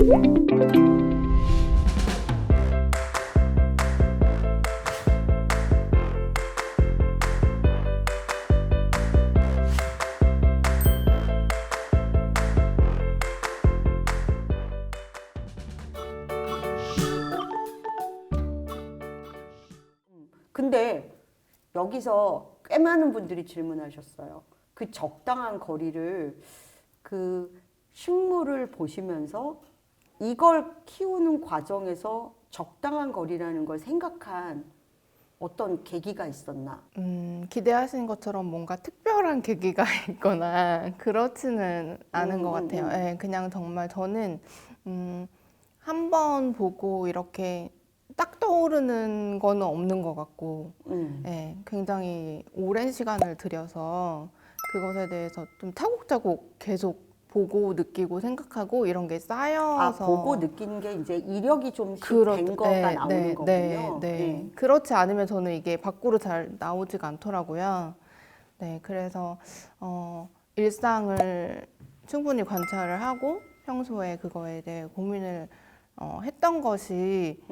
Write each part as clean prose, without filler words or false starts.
근데 여기서 꽤 많은 분들이 질문하셨어요. 그 적당한 거리를 그 식물을 보시면서 이걸 키우는 과정에서 적당한 거리라는 걸 생각한 어떤 계기가 있었나? 기대하시는 것처럼 뭔가 특별한 계기가 있거나 그렇지는 않은 것 같아요. 예, 그냥 정말 저는 한 번 보고 이렇게 딱 떠오르는 거는 없는 것 같고, 예, 굉장히 오랜 시간을 들여서 그것에 대해서 좀 차곡차곡 계속 보고 느끼고 생각하고 이런 게 쌓여서 보고 느낀 게 이제 이력이 좀씩 된 거가 나오는 거군요. 네. 그렇지 않으면 저는 이게 밖으로 잘 나오지가 않더라고요. 네, 그래서 일상을 충분히 관찰을 하고 평소에 그거에 대해 고민을 했던 것이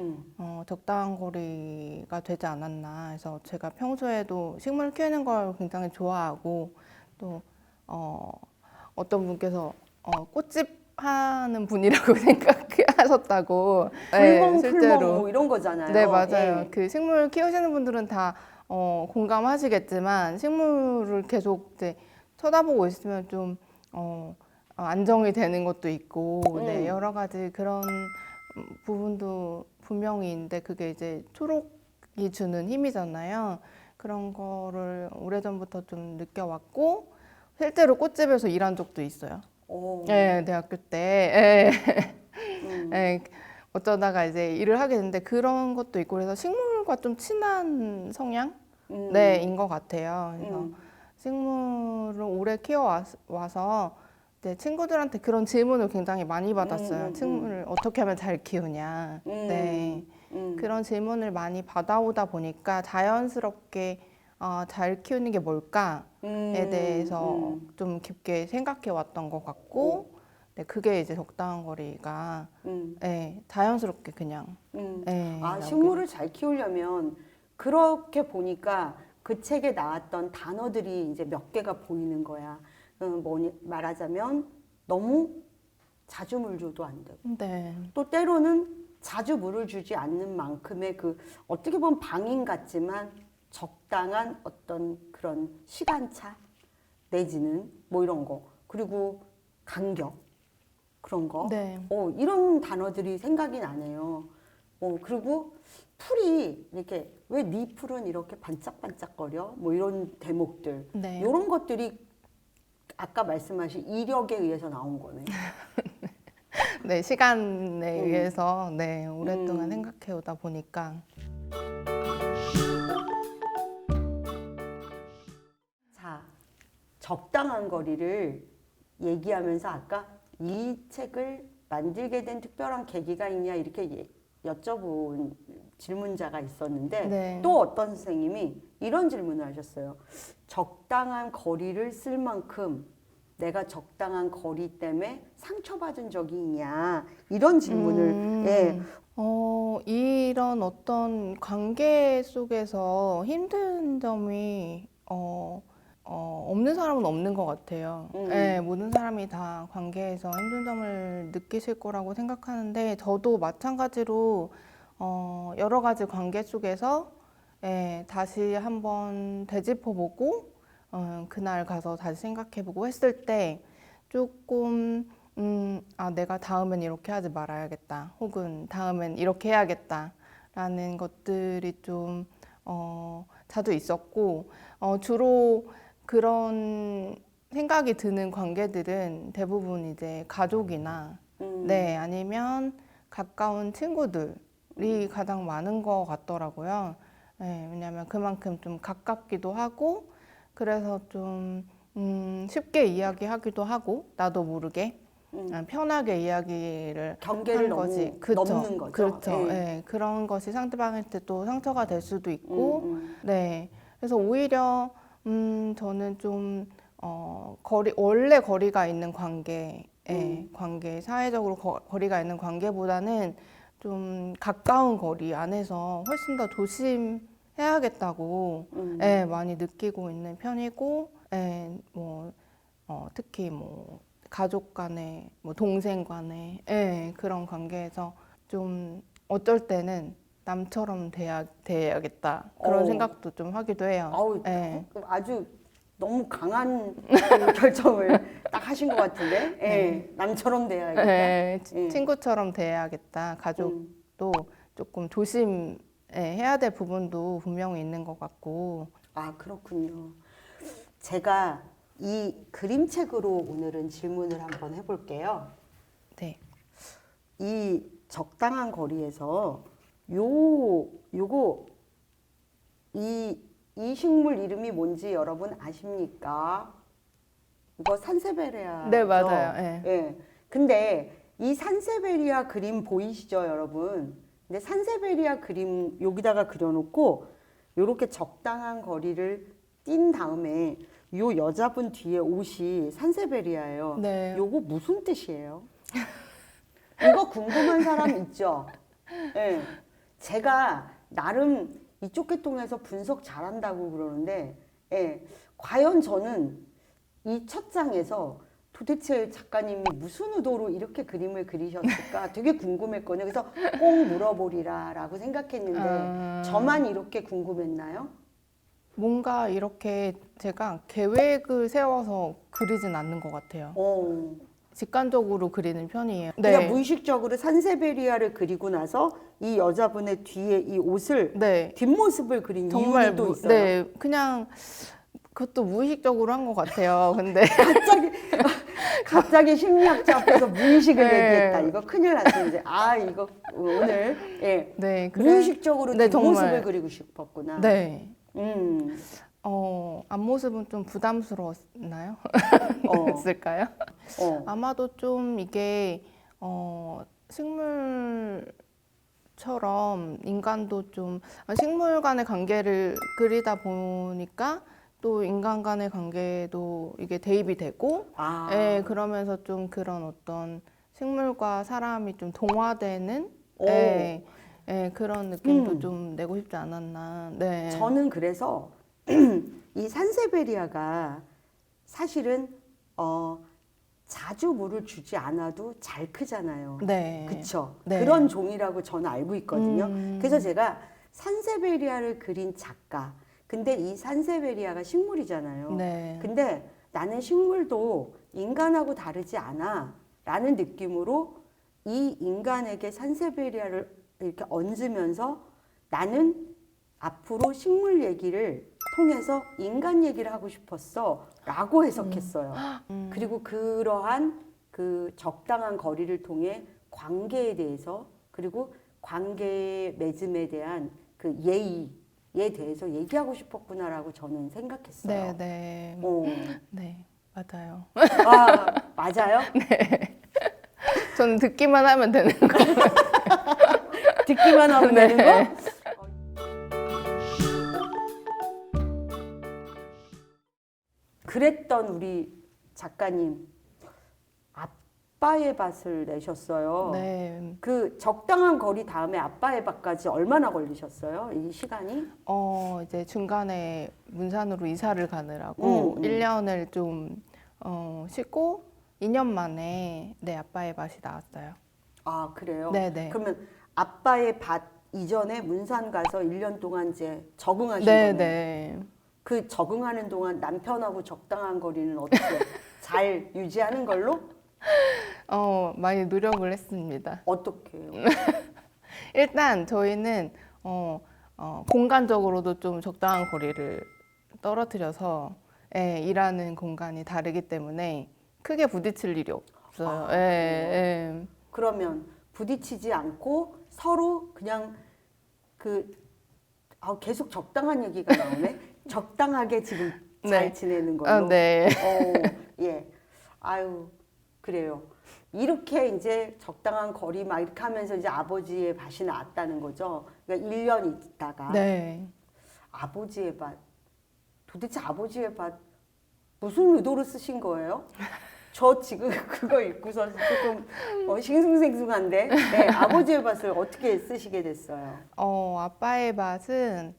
적당한 거리가 되지 않았나 해서 제가 평소에도 식물 키우는 걸 굉장히 좋아하고 또 어떤 분께서 꽃집 하는 분이라고 생각하셨다고. 불멍 뭐 이런 거잖아요. 네, 맞아요. 예. 그 식물 키우시는 분들은 다 공감하시겠지만 식물을 계속 이제 쳐다보고 있으면 좀 안정이 되는 것도 있고, 네, 여러 가지 그런 부분도 분명히 있는데 그게 이제 초록이 주는 힘이잖아요. 그런 거를 오래전부터 좀 느껴왔고 실제로 꽃집에서 일한 적도 있어요. 네, 대학교 때. 네, 어쩌다가 이제 일을 하게 됐는데 그런 것도 있고 그래서 식물과 좀 친한 성향? 네, 인 것 같아요. 그래서 식물을 오래 키워와서 이제 친구들한테 그런 질문을 굉장히 많이 받았어요. 식물을 어떻게 하면 잘 키우냐. 네, 그런 질문을 많이 받아오다 보니까 자연스럽게 잘 키우는 게 뭘까에 대해서 좀 깊게 생각해 왔던 것 같고, 네, 그게 이제 적당한 거리가 네, 자연스럽게 그냥 네, 식물을 잘 키우려면 그렇게 보니까 그 책에 나왔던 단어들이 이제 몇 개가 보이는 거야. 말하자면 너무 자주 물 줘도 안 되고 네. 또 때로는 자주 물을 주지 않는 만큼의 그 어떻게 보면 방임 같지만 적당한 어떤 그런 시간차 내지는 뭐 이런 거 그리고 간격 그런 거 네. 이런 단어들이 생각이 나네요. 그리고 풀이 이렇게 왜 네 풀은 이렇게 반짝반짝거려 뭐 이런 대목들 네. 이런 것들이 아까 말씀하신 이력에 의해서 나온 거네. 네, 시간에 의해서 네, 오랫동안 생각해 오다 보니까. 자, 적당한 거리를 얘기하면서 아까 이 책을 만들게 된 특별한 계기가 있냐 이렇게 여쭤본 질문자가 있었는데 네. 또 어떤 선생님이 이런 질문을 하셨어요. 적당한 거리를 쓸 만큼 내가 적당한 거리 때문에 상처받은 적이 있냐 이런 질문을 예. 이런 어떤 관계 속에서 힘든 점이 없는 사람은 없는 것 같아요. 네, 모든 사람이 다 관계에서 힘든 점을 느끼실 거라고 생각하는데 저도 마찬가지로 여러 가지 관계 속에서 다시 한번 되짚어보고 그날 가서 다시 생각해보고 했을 때 조금 내가 다음엔 이렇게 하지 말아야겠다. 혹은 다음엔 이렇게 해야겠다. 라는 것들이 좀 자주 있었고 주로 그런 생각이 드는 관계들은 대부분 이제 가족이나 네, 아니면 가까운 친구들이 가장 많은 것 같더라고요. 네, 왜냐하면 그만큼 좀 가깝기도 하고 그래서 좀 쉽게 이야기하기도 하고 나도 모르게 편하게 이야기를 경계를 하는 거지. 넘는 거죠. 그렇죠. 예. 네, 그런 것이 상대방한테 또 상처가 될 수도 있고, 네. 그래서 오히려 저는 좀 원래 거리가 있는 관계 관계, 사회적으로 거리가 있는 관계보다는 좀 가까운 거리 안에서 훨씬 더 조심해야겠다고 많이 느끼고 있는 편이고, 특히 뭐 가족 간에, 뭐 동생 간에 그런 관계에서 좀 어쩔 때는 남처럼 대해야겠다 그런 생각도 좀 하기도 해요. 아우, 아주 너무 강한 그 결정을 딱 하신 것 같은데, 남처럼 돼야겠다. 친구처럼 대해야겠다. 가족도 조금 조심해야 될 부분도 분명히 있는 것 같고. 아, 그렇군요. 제가 이 그림책으로 오늘은 질문을 한번 해볼게요. 네. 이 적당한 거리에서 요거 이 식물 이름이 뭔지 여러분 아십니까? 이거 산세베리아죠? 네, 맞아요. 네. 예. 근데 이 산세베리아 그림 보이시죠, 여러분? 근데 산세베리아 그림 여기다가 그려놓고 요렇게 적당한 거리를 띈 다음에 요 여자분 뒤에 옷이 산세베리아예요. 네. 요거 무슨 뜻이에요? 이거 궁금한 사람 있죠? 예. 제가 나름 이쪽 계통에서 분석 잘한다고 그러는데, 과연 저는 이 첫 장에서 도대체 작가님이 무슨 의도로 이렇게 그림을 그리셨을까 되게 궁금했거든요. 그래서 꼭 물어보리라라고 생각했는데 저만 이렇게 궁금했나요? 뭔가 이렇게 제가 계획을 세워서 그리진 않는 것 같아요. 직관적으로 그리는 편이에요. 그냥 무의식적으로 산세베리아를 그리고 나서 이 여자분의 뒤에 이 옷을 뒷모습을 그린 이유는 또 있어요. 네, 그냥 그것도 무의식적으로 한 것 같아요. 근데 갑자기 심리학자 앞에서 무의식을 얘기했다. 이거 큰일 났어 이제. 아, 이거 오늘 무의식적으로 뒷모습을 그리고 싶었구나. 네. 앞모습은 좀 부담스러웠나요? 그랬을까요? 아마도 좀 이게 식물처럼 인간도 좀 식물 간의 관계를 그리다 보니까 또 인간 간의 관계도 이게 대입이 되고 그러면서 좀 그런 어떤 식물과 사람이 좀 동화되는 그런 느낌도 좀 내고 싶지 않았나. 네. 저는 그래서 이 산세베리아가 사실은 자주 물을 주지 않아도 잘 크잖아요. 네. 그쵸? 네. 그런 종이라고 저는 알고 있거든요. 그래서 제가 산세베리아를 그린 작가. 근데 이 산세베리아가 식물이잖아요. 네. 근데 나는 식물도 인간하고 다르지 않아. 라는 느낌으로 이 인간에게 산세베리아를 이렇게 얹으면서 나는 앞으로 식물 얘기를 통해서 인간 얘기를 하고 싶었어 라고 해석했어요. 그리고 그러한 그 적당한 거리를 통해 관계에 대해서 그리고 관계 맺음에 대한 그 예의에 대해서 얘기하고 싶었구나라고 저는 생각했어요. 네. 네, 맞아요. 아, 맞아요? 네. 저는 듣기만 하면 되는 거. 듣기만 하면 되는 거? 그랬던 우리 작가님 아빠의 밭을 내셨어요. 네. 그 적당한 거리 다음에 아빠의 밭까지 얼마나 걸리셨어요? 이 시간이? 이제 중간에 문산으로 이사를 가느라고 1년을 좀 쉬고 2년 만에 아빠의 밭이 나왔어요. 아, 그래요? 네네. 그러면 아빠의 밭 이전에 문산 가서 1년 동안 이제 적응하신 네네. 거네요. 그 적응하는 동안 남편하고 적당한 거리는 어떻게 잘 유지하는 걸로? 많이 노력을 했습니다. 어떻게 해요? 일단 저희는 공간적으로도 좀 적당한 거리를 떨어뜨려서 일하는 공간이 다르기 때문에 크게 부딪힐 일이 없어요. 그러면 부딪히지 않고 서로 그냥 계속 적당한 얘기가 나오네. 적당하게 지금 잘 지내는 걸로. 네. 예. 아유, 그래요. 이렇게 이제 적당한 거리 막 이렇게 하면서 이제 아버지의 밭이 나왔다는 거죠. 그러니까 1년 있다가 아버지의 밭. 도대체 아버지의 밭 무슨 의도로 쓰신 거예요? 저 지금 그거 읽고서 조금 싱숭생숭한데 네, 아버지의 밭을 어떻게 쓰시게 됐어요? 아빠의 밭은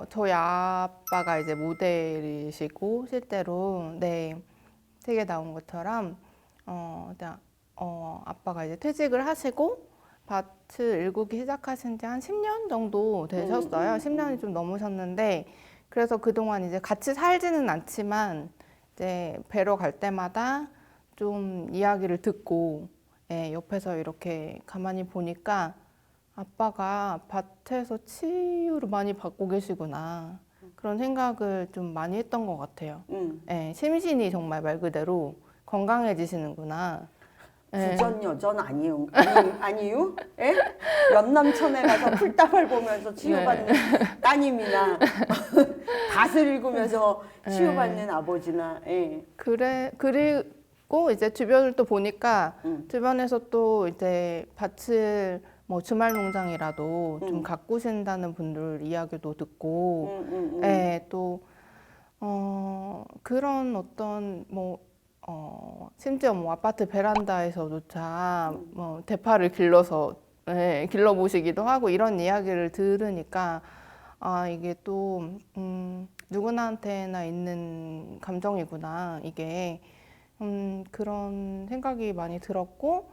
저희 아빠가 이제 모델이시고 실제로 네 책에 나온 것처럼 그냥 아빠가 이제 퇴직을 하시고 밭을 일구기 시작하신 지 한 10년 정도 되셨어요. 10년이 좀 넘으셨는데 그래서 그동안 이제 같이 살지는 않지만 이제 뵈러 갈 때마다 좀 이야기를 듣고 예, 옆에서 이렇게 가만히 보니까 아빠가 밭에서 치유를 많이 받고 계시구나 그런 생각을 좀 많이 했던 것 같아요. 예, 심신이 정말 말 그대로 건강해지시는구나. 예. 부전 여전 아니에요? 아니요? 예? 연남천에 가서 풀다발 보면서 치유받는 따님이나 밭을 읽으면서 치유받는 아버지나 예. 그리고 이제 주변을 또 보니까 주변에서 또 이제 밭을 뭐 주말 농장이라도 좀 가꾸신다는 분들 이야기도 듣고 예, 또 그런 어떤 심지어 뭐 아파트 베란다에서조차 뭐 대파를 길러서 예, 길러보시기도 하고 이런 이야기를 들으니까 아 이게 또 누구나한테나 있는 감정이구나 이게 그런 생각이 많이 들었고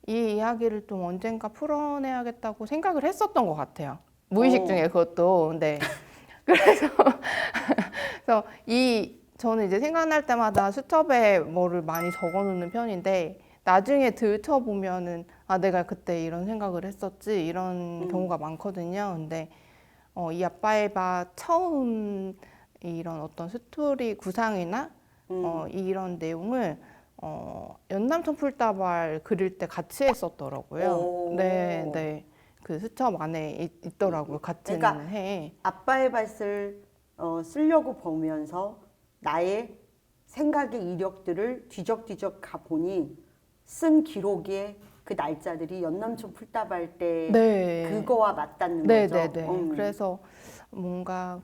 이 이야기를 좀 언젠가 풀어내야겠다고 생각을 했었던 것 같아요. 무의식 중에 그것도 네. 그래서 저는 이제 생각날 때마다 수첩에 뭐를 많이 적어놓는 편인데 나중에 들춰보면은 아 내가 그때 이런 생각을 했었지 이런 경우가 많거든요. 근데 이 아빠의 밭 처음 이런 어떤 스토리 구상이나 이런 내용을 연남천 풀다발 그릴 때 같이 했었더라고요. 네, 네. 그 수첩 안에 있더라고요. 같은 그러니까 해에. 아빠의 밭을 쓰려고 보면서 나의 생각의 이력들을 뒤적뒤적 가보니 쓴 기록에 그 날짜들이 연남천 풀다발 때 네. 그거와 맞닿는 네, 거죠. 네, 네. 그래서 뭔가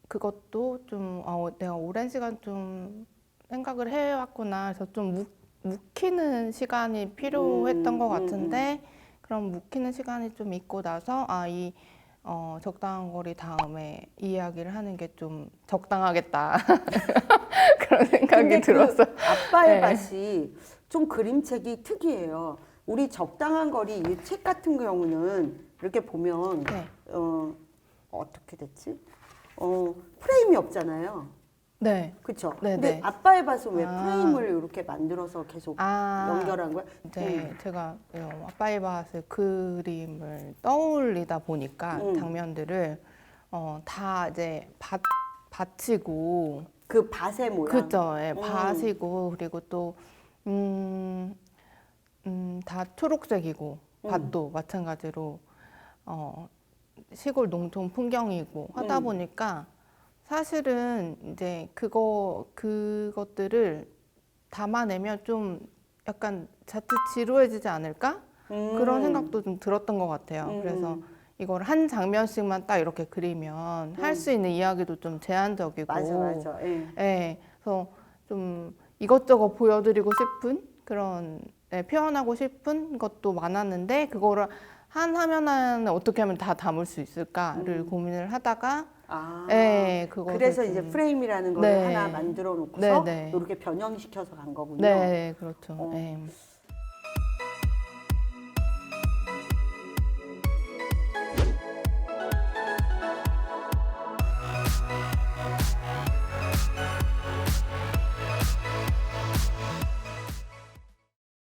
그것도 좀 내가 오랜 시간 좀 생각을 해왔구나. 그래서 좀 묵히는 시간이 필요했던 것 같은데 그럼 묵히는 시간이 좀 있고 나서 적당한 거리 다음에 이야기를 하는 게 좀 적당하겠다. 그런 생각이 근데 들었어요. 그 아빠의 네. 밭이 좀 그림책이 특이해요. 우리 적당한 거리 이 책 같은 경우는 이렇게 보면 네. 어떻게 됐지? 프레임이 없잖아요. 네. 그렇죠. 네, 근데 네. 아빠의 밭은 왜 아. 프레임을 이렇게 만들어서 계속 연결한 거야? 네, 제가 아빠의 밭의 그림을 떠올리다 보니까 장면들을 다 이제 밭이고 그 밭의 모양. 그죠, 예, 밭이고 그리고 또 다 초록색이고 밭도 마찬가지로 시골 농촌 풍경이고 하다 보니까 사실은 이제 그것들을 담아내면 좀 약간 자칫 지루해지지 않을까? 그런 생각도 좀 들었던 것 같아요. 그래서 이걸 한 장면씩만 딱 이렇게 그리면 할 수 있는 이야기도 좀 제한적이고 맞아. 예. 예, 그래서 좀 이것저것 보여드리고 싶은 그런 표현하고 싶은 것도 많았는데 그거를 한 화면 안에 어떻게 하면 다 담을 수 있을까를 고민을 하다가 그거를 그래서 좀, 이제 프레임이라는 걸 네. 하나 만들어 놓고서 네. 이렇게 변형시켜서 간 거군요. 네, 그렇죠. 어. 예.